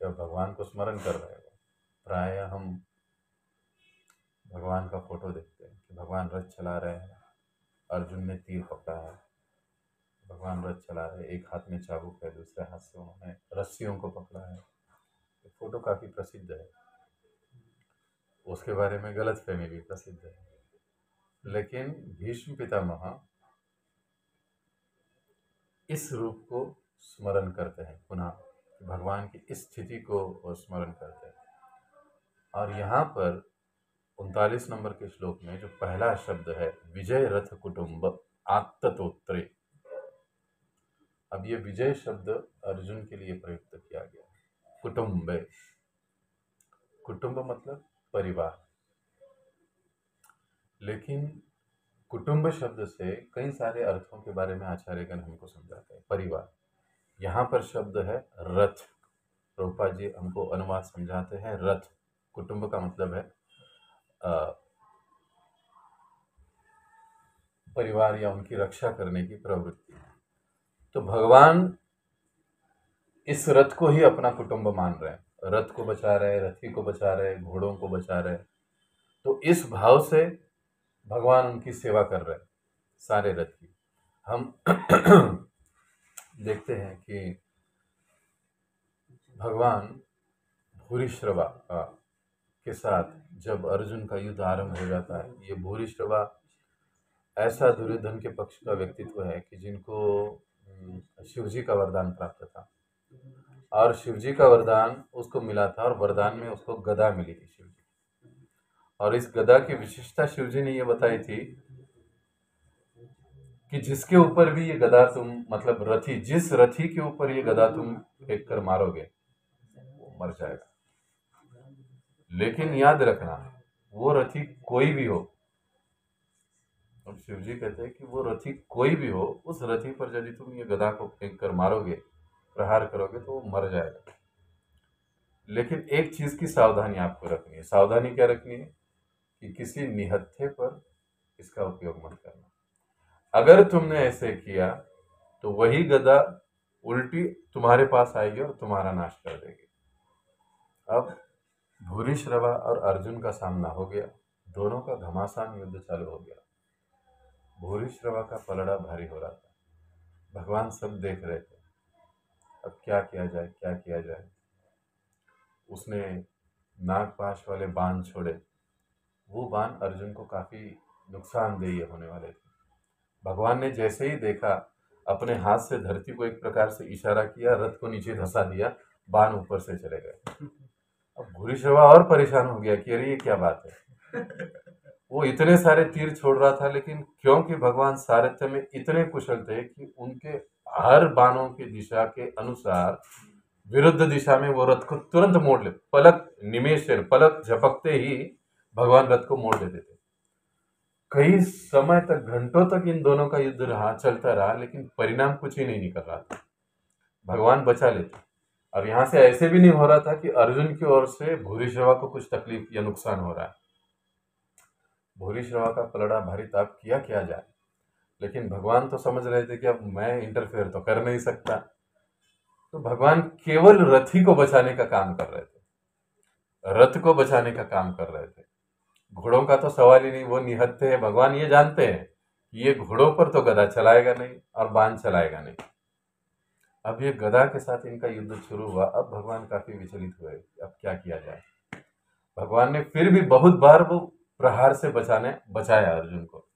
जब भगवान को स्मरण कर रहे हो, प्राय हम भगवान का फोटो देखते हैं कि भगवान रथ चला रहे हैं, अर्जुन ने तीर पकड़ा है, भगवान रथ चला रहे, एक हाथ में चाबुक है, दूसरे हाथ से उन्होंने रस्सियों को पकड़ा है। ये फोटो काफी प्रसिद्ध है, उसके बारे में गलत फहमी भी प्रसिद्ध है। लेकिन भीष्म पितामह इस रूप को स्मरण करते हैं, पुनः भगवान की इस स्थिति को स्मरण करते हैं। और यहाँ पर 39 नंबर के श्लोक में जो पहला शब्द है, विजय रथ कुटुंब आत्ततोत्रे। अब ये विजय शब्द अर्जुन के लिए प्रयुक्त किया गया। कुटुंब, कुटुंब मतलब परिवार, लेकिन कुटुंब शब्द से कई सारे अर्थों के बारे में आचार्यगण हमको समझाते हैं। परिवार, यहाँ पर शब्द है रथ, प्रभुपाद जी हमको अनुवाद समझाते हैं रथ। कुटुंब का मतलब है परिवार या उनकी रक्षा करने की प्रवृत्ति। तो भगवान इस रथ को ही अपना कुटुंब मान रहे हैं, रथ को बचा रहे, रथी को बचा रहे, घोड़ों को बचा रहे। तो इस भाव से भगवान उनकी सेवा कर रहे हैं, सारे रथ की। हम देखते हैं कि भगवान भूरिश्रवा के साथ जब अर्जुन का युद्ध आरंभ हो जाता है, ये भूरिश्रवा ऐसा दुर्योधन के पक्ष का व्यक्तित्व है कि जिनको शिव जी का वरदान प्राप्त था, और शिव जी का वरदान उसको मिला था, और वरदान में उसको गदा मिली थी शिव जी। और इस गदा की विशेषता शिव जी ने ये बताई थी कि जिसके ऊपर भी ये गदा तुम, मतलब रथी, जिस रथी के ऊपर ये गदा तुम फेंक कर मारोगे वो मर जाएगा। लेकिन याद रखना, वो रथी कोई भी हो, और शिव जी कहते हैं कि वो रथी कोई भी हो, उस रथी पर यदि तुम ये गदा को फेंक कर मारोगे, प्रहार करोगे, तो वो मर जाएगा। लेकिन एक चीज की सावधानी आपको रखनी है। सावधानी क्या रखनी है? कि किसी निहत्थे पर इसका उपयोग मत करना। अगर तुमने ऐसे किया तो वही गदा उल्टी तुम्हारे पास आएगी और तुम्हारा नाश कर देगी। अब भूरिश्रवा और अर्जुन का सामना हो गया, दोनों का घमासान युद्ध चालू हो गया। भूरिश्रवा का पलड़ा भारी हो रहा था, भगवान सब देख रहे थे। अब क्या किया जाए, क्या किया जाए। उसने नागपाश वाले बाण छोड़े, वो बाण अर्जुन को काफी नुकसानदेह होने वाले थे। भगवान ने जैसे ही देखा, अपने हाथ से धरती को एक प्रकार से इशारा किया, रथ को नीचे धसा दिया, बाण ऊपर से चले गए। अब भूरिश्रवा और परेशान हो गया कि अरे ये क्या बात है। वो इतने सारे तीर छोड़ रहा था, लेकिन क्योंकि भगवान सारथ्य में इतने कुशल थे कि उनके हर बाणों की दिशा के अनुसार विरुद्ध दिशा में वो रथ को तुरंत मोड़ ले, पलक निमेष, पलक झपकते ही भगवान रथ को मोड़ देते थे। कई समय तक, घंटों तक इन दोनों का युद्ध रहा, चलता रहा, लेकिन परिणाम कुछ ही नहीं निकल रहा था। भगवान बचा लेते। और यहां से ऐसे भी नहीं हो रहा था कि अर्जुन की ओर से भूरिश्रवा को कुछ तकलीफ या नुकसान हो रहा है। भूरिश्रवा का पलड़ा भारी ताप, किया क्या जाए। लेकिन भगवान तो समझ रहे थे कि अब मैं इंटरफेयर तो कर नहीं सकता, तो भगवान केवल रथी को बचाने का काम कर रहे थे, रथ को बचाने का काम कर रहे थे। घोड़ों का तो सवाल ही नहीं, वो निहत्थे हैं। भगवान ये जानते हैं कि ये घोड़ों पर तो गदा चलाएगा नहीं और बाण चलाएगा नहीं। अब ये गदा के साथ इनका युद्ध शुरू हुआ। अब भगवान काफी विचलित हुए, अब क्या किया जाए। भगवान ने फिर भी बहुत बार वो प्रहार से बचाया अर्जुन को,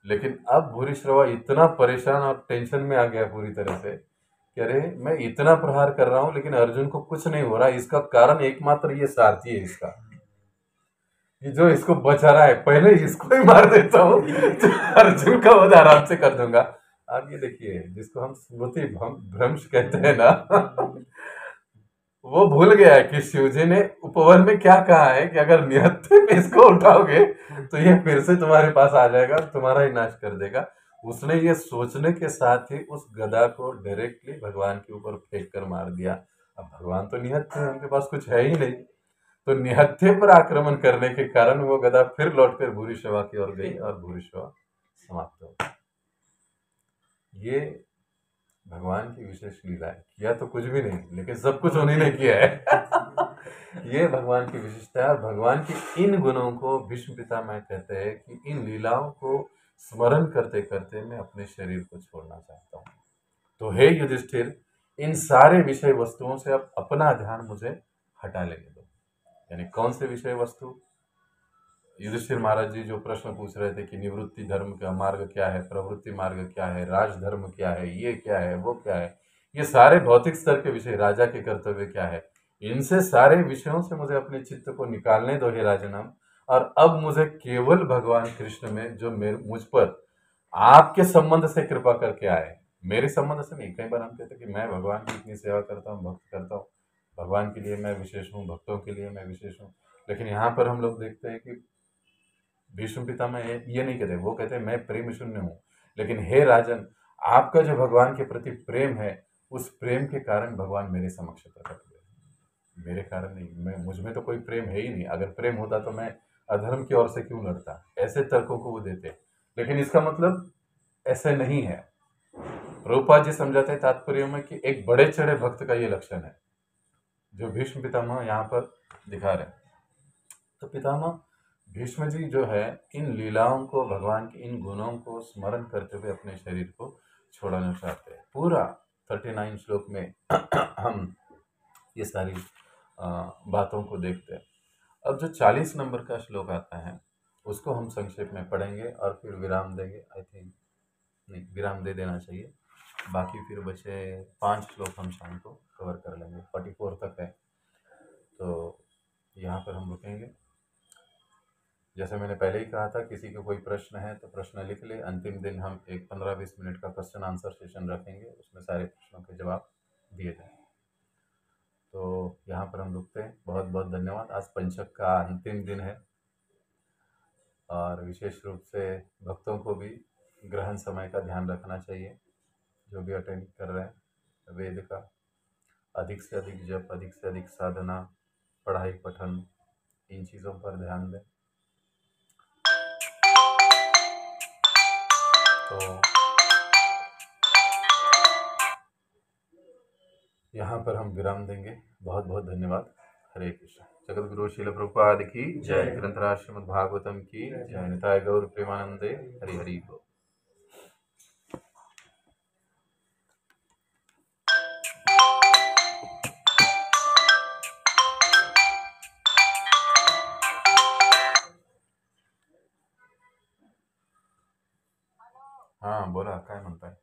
लेकिन अब भूरिश्रवा इतना परेशान और टेंशन में आ गया पूरी तरह से कि अरे मैं इतना प्रहार कर रहा हूं लेकिन अर्जुन को कुछ नहीं हो रहा। इसका कारण एकमात्र ये सारथी है इसका, ये जो इसको बचा रहा है। पहले इसको ही मार देता हूँ तो अर्जुन का वध आराम से कर दूंगा। आप ये देखिए, जिसको हम स्मृति भ्रंश कहते हैं ना, वो भूल गया है कि शिवजी ने उपवन में क्या कहा है कि अगर निहत्थे पे इसको उठाओगे तो ये फिर से तुम्हारे पास आ जाएगा, तुम्हारा ही नाश कर देगा। उसने ये सोचने के साथ ही उस गदा को डायरेक्टली भगवान के ऊपर फेंक कर मार दिया। अब भगवान तो निहत्थे हैं, उनके पास कुछ है ही नहीं, तो निहत्थे पर आक्रमण करने के कारण वो गदा फिर लौटकर भूरिश्रवा की ओर गई और भूरिश्रवा समाप्त हो गई। ये भगवान की विशेष लीला है। किया तो कुछ भी नहीं, लेकिन सब कुछ उन्हीं ने किया है। ये भगवान की विशेषता है। भगवान के इन गुणों को भीष्म पितामह कहते हैं कि इन लीलाओं को स्मरण करते करते मैं अपने शरीर को छोड़ना चाहता हूँ। तो हे युधिष्ठिर, इन सारे विषय वस्तुओं से अब अपना ध्यान मुझे हटा लेने दो। यानी कौन से विषय वस्तु? युधिष्ठिर महाराज जी जो प्रश्न पूछ रहे थे कि निवृत्ति धर्म का मार्ग क्या है, प्रवृत्ति मार्ग क्या है, राजधर्म क्या है, ये क्या है, वो क्या है, ये सारे भौतिक स्तर के विषय, राजा के कर्तव्य क्या है, इनसे सारे विषयों से मुझे अपने चित्त को निकालने दो हे राजनम। और अब मुझे केवल भगवान कृष्ण में, जो मुझ पर आपके संबंध से कृपा करके आए, मेरे संबंध से नहीं। कई बार हम कहते हैं कि मैं भगवान की इतनी सेवा करता हूँ, भक्त करता हूँ, भगवान के लिए मैं विशेष हूँ, भक्तों के लिए मैं विशेष हूँ। लेकिन यहाँ पर हम लोग देखते हैं कि भीष्म पितामह ये नहीं कहते, वो कहते हैं मैं प्रेम शून्य हूँ। लेकिन हे राजन, आपका जो भगवान के प्रति प्रेम है, उस प्रेम के कारण भगवान मेरे समक्ष प्रकट हुए, मेरे कारण नहीं। मैं, मुझ में तो कोई प्रेम है ही नहीं। अगर प्रेम होता तो मैं अधर्म की ओर से क्यों लड़ता। ऐसे तर्कों को वो देते, लेकिन इसका मतलब ऐसे नहीं है। प्रभुपाद जी समझाते हैं तात्पर्य में कि एक बड़े चढ़े भक्त का ये लक्षण है जो भीष्म पितामह यहाँ पर दिखा रहे हैं। तो पितामह भीष्म जी जो है, इन लीलाओं को, भगवान के इन गुणों को स्मरण करते हुए अपने शरीर को छोड़ना चाहते हैं। पूरा 39 श्लोक में हम ये सारी बातों को देखते हैं। अब जो 40 नंबर का श्लोक आता है उसको हम संक्षेप में पढ़ेंगे और फिर विराम देंगे। आई थिंक नहीं, विराम दे देना चाहिए। बाकी फिर बचे 5 श्लोक हम शाम को कवर कर लेंगे, 44 तक है, तो यहाँ पर हम रुकेंगे। जैसे मैंने पहले ही कहा था, किसी को कोई प्रश्न है तो प्रश्न लिख ले। अंतिम दिन हम एक 15-20 मिनट का क्वेश्चन आंसर सेशन रखेंगे, उसमें सारे प्रश्नों के जवाब दिए जाएंगे। तो यहाँ पर हम रुकते हैं। बहुत बहुत धन्यवाद। आज पंचक का अंतिम दिन है और विशेष रूप से भक्तों को भी ग्रहण समय का ध्यान रखना चाहिए। जो भी अटेंड कर रहे हैं वेद का, अधिक से अधिक जप, अधिक से अधिक साधना, पढ़ाई पठन, इन चीज़ों पर ध्यान दें। तो यहाँ पर हम विराम देंगे। बहुत बहुत धन्यवाद। हरे कृष्ण। जगत गुरु श्रील प्रभुपाद की जय। ग्रंथराज श्रीमद् भागवतम की जय। निताय गौर प्रेमानंदे। हरि हरि बोल। हाँ बोला, काय म्हणताय?